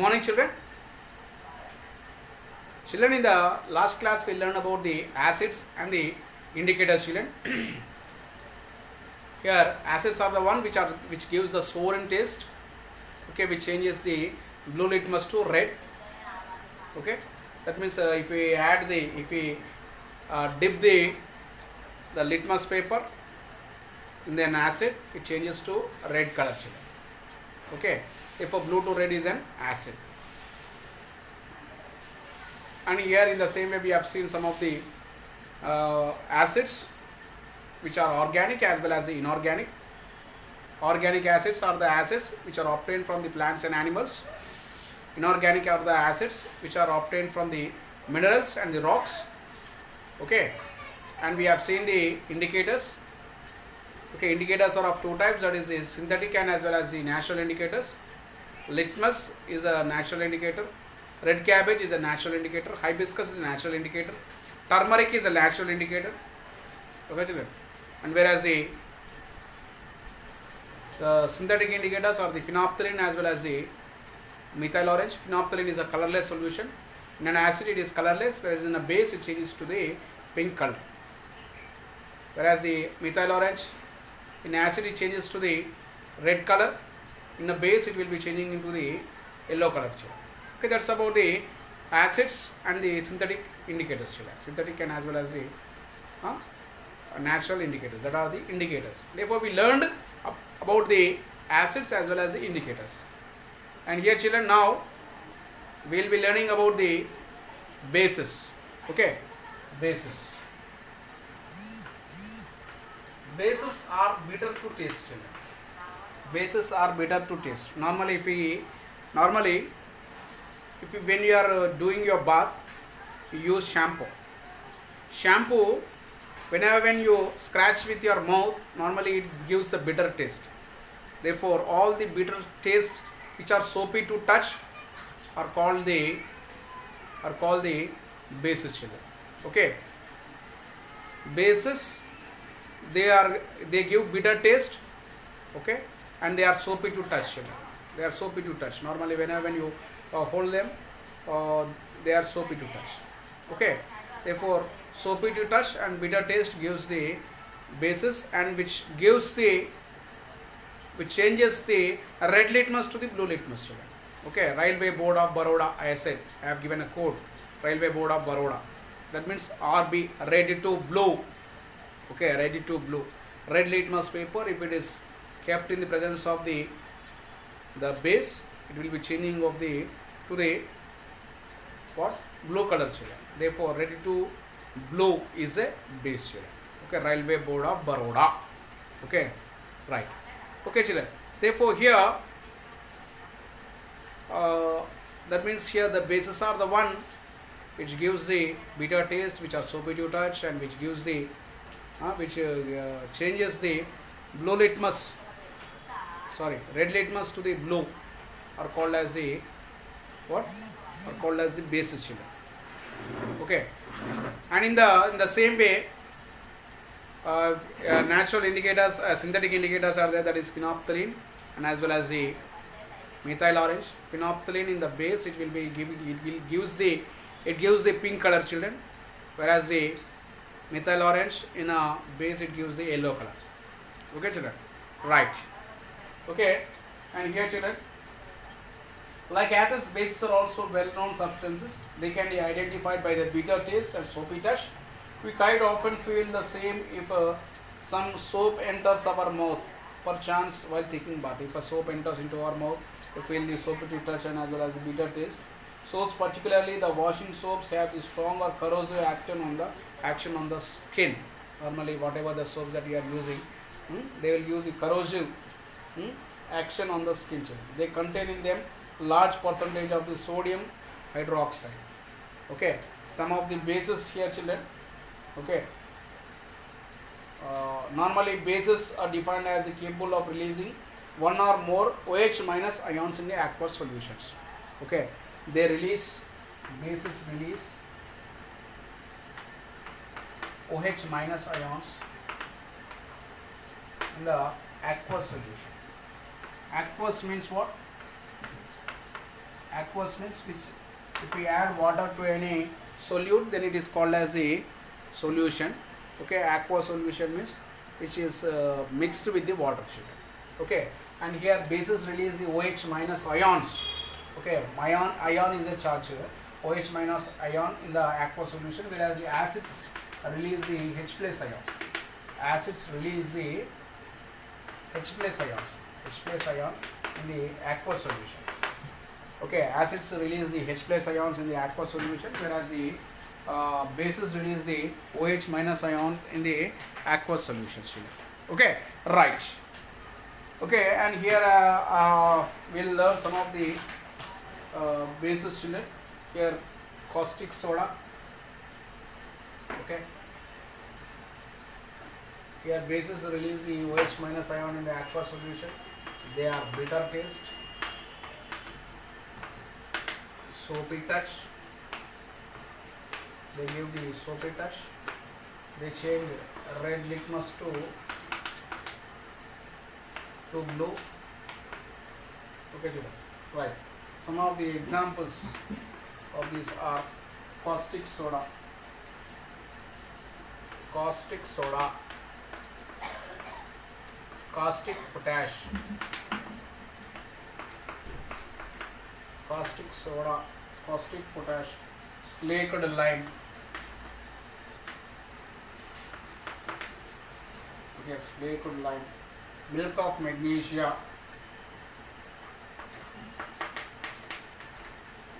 Morning, children. Children, in the last class we learned about the acids and the indicators. Children, here acids are the one which gives the sour and taste. Okay, which changes the blue litmus to red. Okay, that means if we dip the litmus paper in an acid, it changes to red color. Children. Okay, if a blue to red is an acid. And here in the same way we have seen some of the acids which are organic as well as the inorganic. Organic acids are the acids which are obtained from the plants and animals. Inorganic are the acids which are obtained from the minerals and the rocks. Okay, and we have seen the indicators. Okay, indicators are of two types, that is the synthetic and as well as the natural indicators. Litmus is a natural indicator. Red cabbage is a natural indicator. Hibiscus is a natural indicator. Turmeric is a natural indicator. Okay, children. And whereas the synthetic indicators are the phenolphthalein as well as the methyl orange. Phenolphthalein is a colorless solution. In an acid it is colorless, whereas in a base it changes to the pink color. Whereas the methyl orange in acid it changes to the red color. In a base it will be changing into the yellow color. Okay, that's about the acids and the synthetic indicators. Synthetic and as well as the natural indicators. That are the indicators. Therefore, we learned about the acids as well as the indicators. And here, children, now we will be learning about the bases. Okay, bases. Bases are bitter to taste, children. Bases are bitter to taste. Normally, when you are doing your bath, you use shampoo. Shampoo, when you scratch with your mouth, normally it gives the bitter taste. Therefore, all the bitter taste which are soapy to touch are called the bases, children. Okay. Bases, they give bitter taste. Okay, and they are soapy to touch, children. They are soapy to touch. Normally, when you hold them, they are soapy to touch. Okay, therefore soapy to touch and bitter taste gives the basis, and which changes the red litmus to the blue litmus, children. Okay, Railway Board of Baroda, I said, I have given a code, Railway Board of Baroda. That means RB, ready to blue. Okay, ready to blue. Red litmus paper, if it is kept in the presence of the base, it will be changing of to the blue color, children. Therefore, ready to blue is a base, children. Okay, Railway Board of Baroda. Okay, right. Okay, children. Therefore, here that means here the bases are the one which gives the bitter taste, which are soapy to touch, and which gives the changes the blue litmus. Red litmus to the blue are called as the bases, children. Okay, and in the same way, natural indicators, synthetic indicators are there. That is phenolphthalein and as well as the methyl orange. Phenolphthalein in the base it gives the pink color, children, whereas the methyl orange in a base it gives the yellow color. Okay, children, right. Okay, and here, children, like acids, bases are also well-known substances. They can be identified by their bitter taste and soapy touch. We quite often feel the same if some soap enters our mouth, perchance while taking bath. If a soap enters into our mouth, we feel the soapy touch and as well as the bitter taste. Soaps, particularly the washing soaps, have the strong or corrosive action on the skin. Normally, whatever the soaps that you are using, they will use the corrosive action on the skin, children. They contain in them large percentage of the sodium hydroxide. Okay, some of the bases here, children. Okay, normally bases are defined as capable of releasing one or more OH minus ions in the aqueous solutions. Okay, bases release OH minus ions in the aqueous solution. Aqueous means what? aqueous means which, if we add water to any solute, then it is called as a solution. Okay, aqueous solution means which is mixed with the water. Okay, and here bases release the OH minus ions. Okay, ion is a charge here. OH minus ion in the aqueous solution, whereas the acids release the H plus ion. Acids release the H plus ions. H plus ion in the aqueous solution. Okay, acids release the H plus ions in the aqueous solution, whereas the bases release the OH minus ion in the aqueous solution. Okay, right. Okay, and here we'll learn some of the bases, children. Here, caustic soda. Okay. Here, bases release the OH minus ion in the aqueous solution. They are bitter taste, soapy touch. They give the soapy touch. They change red litmus to blue. Okay, children. Right. Some of the examples of these are caustic soda, caustic soda, caustic potash, caustic soda, caustic potash, slaked lime. Okay, slaked lime, milk of magnesia,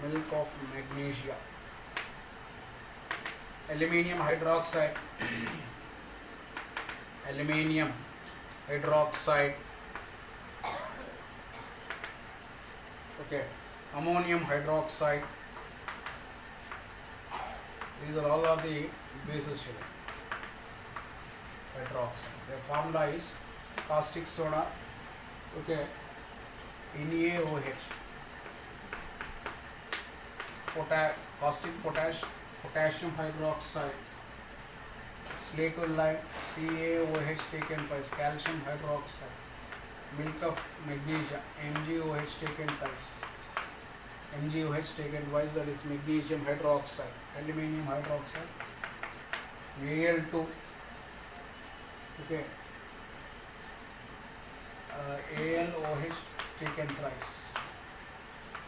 milk of magnesia, aluminium hydroxide, aluminium hydroxide. Okay, ammonium hydroxide. These are all of the bases here. Hydroxide. Their formula is caustic soda. Okay, NaOH. Caustic potash, potassium hydroxide, slaked lime, CaOH taken twice, calcium hydroxide, milk of magnesia, MgOH taken twice, MgOH taken twice, that is magnesium hydroxide, aluminium hydroxide, Al2, okay, AlOH taken thrice.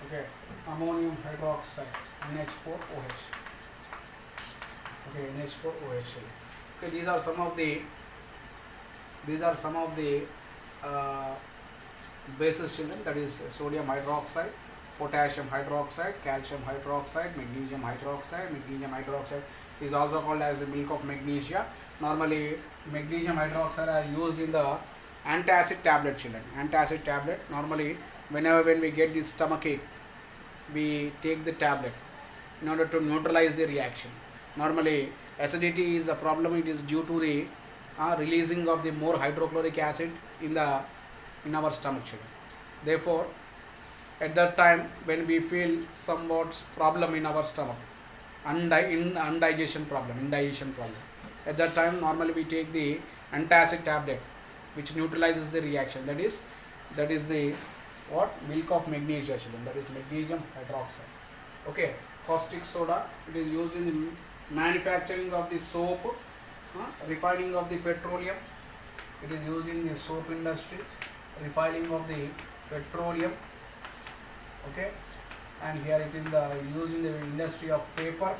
Okay, ammonium hydroxide, NH4OH. Okay, NH4OH. Okay, these are some of the bases, children. That is sodium hydroxide, potassium hydroxide, calcium hydroxide, magnesium hydroxide. Magnesium hydroxide is also called as the milk of magnesia. Normally, magnesium hydroxide are used in the antacid tablet, children. Antacid tablet. Normally, when we get the stomach ache, we take the tablet in order to neutralize the reaction. Normally, acidity is a problem. It is due to the releasing of the more hydrochloric acid in our stomach, children. Therefore, at that time when we feel somewhat problem in our stomach, indigestion problem, at that time normally we take the antacid tablet, which neutralizes the reaction. That is the what? Milk of magnesia, children. That is magnesium hydroxide. Okay, caustic soda. It is used in the manufacturing of the soap, refining of the petroleum. It is used in the soap industry, refining of the petroleum. Okay, and here it is used in the industry of paper.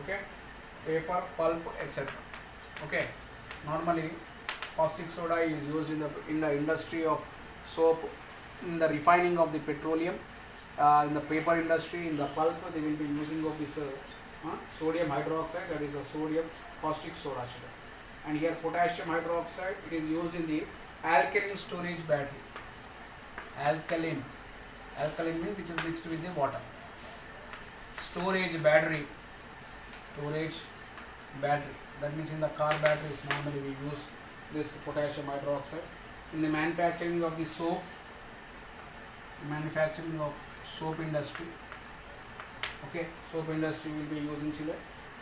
Okay, paper, pulp, etc. Okay, normally caustic soda is used in the industry of soap, in the refining of the petroleum, in the paper industry, in the pulp. They will be using of this sodium hydroxide, that is a sodium caustic soda. And here potassium hydroxide, it is used in the alkaline storage battery. Alkaline means which is mixed with the water. Storage battery. That means in the car batteries normally we use this potassium hydroxide. In the manufacturing of the soap, industry. Okay, soap industry will be using chiller.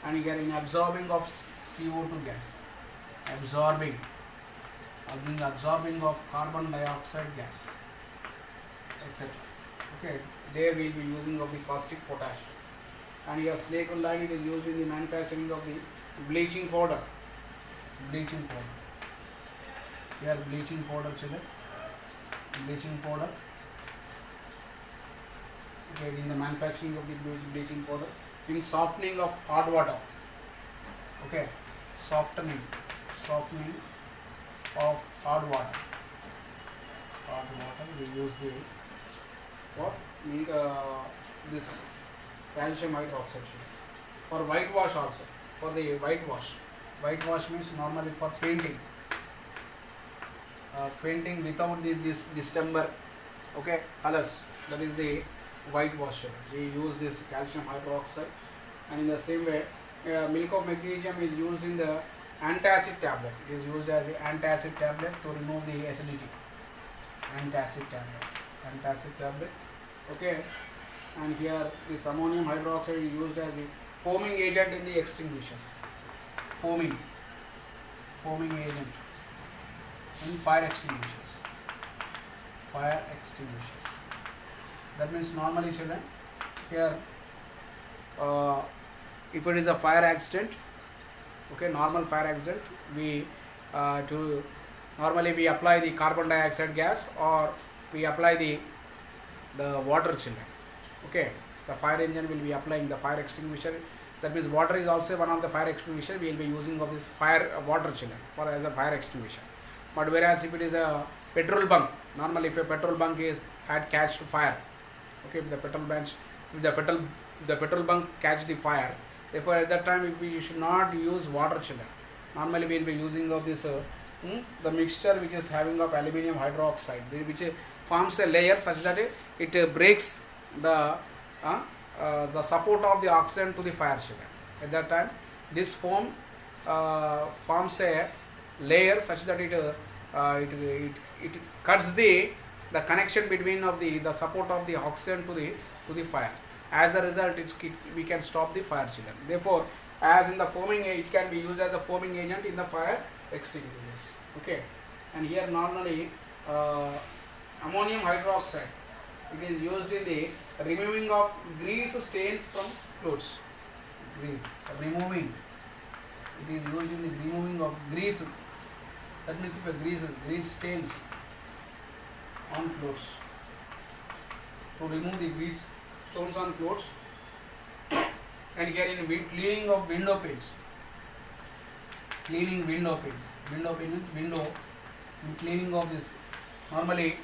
And here in absorbing of CO2 gas, absorbing of carbon dioxide gas, etc. Okay, there we will be using of the caustic potash. And here slackline, it is used in the manufacturing of the bleaching powder. Bleaching powder. Here bleaching powder, children. Bleaching powder. Okay, in the manufacturing of the bleaching powder, in softening of hot water. Okay, softening of hot water. Hot water, we use the what? This calcium hydroxide for whitewash also. For the whitewash means normally for painting. Painting without this distemper, okay, colors. That is the whitewash. We use this calcium hydroxide, and in the same way, milk of magnesium is used in the antacid tablet. It is used as an antacid tablet to remove the acidity. Antacid tablet. Okay, and here this ammonium hydroxide is used as a foaming agent in the extinguishers. Foaming agent in fire extinguishers. That means normally, children, here if it is a fire accident, okay, normal fire accident, we normally we apply the carbon dioxide gas, or we apply the water, children. Okay, the fire engine will be applying the fire extinguisher. That means water is also one of the fire extinguisher. We will be using of this water, children, for as a fire extinguisher. But whereas if it is a petrol bunk, normally if a petrol bunk had catched fire, okay, if the petrol bunk catch the fire, therefore at that time we should not use water, children. Normally we will be using of this the mixture which is having of aluminium hydroxide, which forms a layer such that it breaks the support of the oxygen to the fire, children. At that time, this foam forms a layer such that it cuts the connection between of the support of the oxygen to the fire. As a result, we can stop the fire, children. Therefore, as in the foaming, it can be used as a foaming agent in the fire extinguishers. Okay, and here normally ammonium hydroxide, it is used in the removing of grease stains from clothes. It is used in the removing of grease. That means if a grease stains on clothes, to remove the grease stones on clothes. And here in cleaning of window panes. Window panes, window. In cleaning of this, normally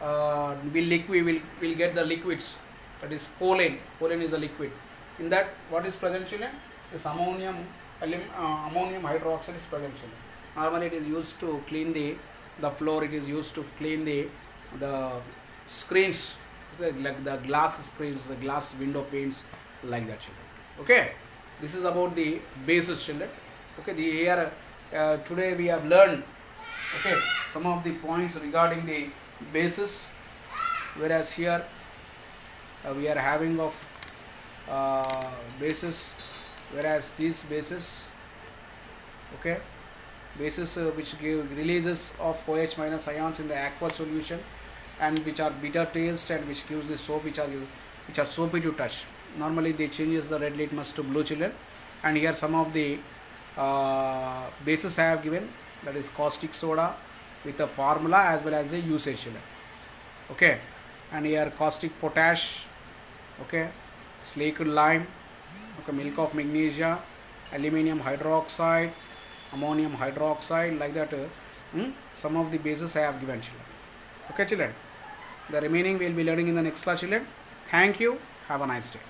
we'll get the liquids. That is Pollen is a liquid. In that, what is present, children? This ammonium hydroxide is present, children. Normally it is used to clean the floor. It is used to clean the screens, like the glass screens, the glass window panes, like that, children. Okay, this is about the bases, children. Okay, here today we have learned, okay, some of the points regarding the bases, whereas here we are having of bases, whereas these bases, okay, bases which give releases of OH minus ions in the aqueous solution, and which are bitter taste, and which gives the soap which are soapy to touch. Normally they changes the red litmus to blue, children. And here some of the bases I have given, that is caustic soda with a formula as well as the usage, children. Okay, and here caustic potash, okay, slackline, okay, milk of magnesia, aluminium hydroxide, ammonium hydroxide, like that. Some of the bases I have given, children. Okay, children. The remaining we will be learning in the next class, children. Thank you. Have a nice day.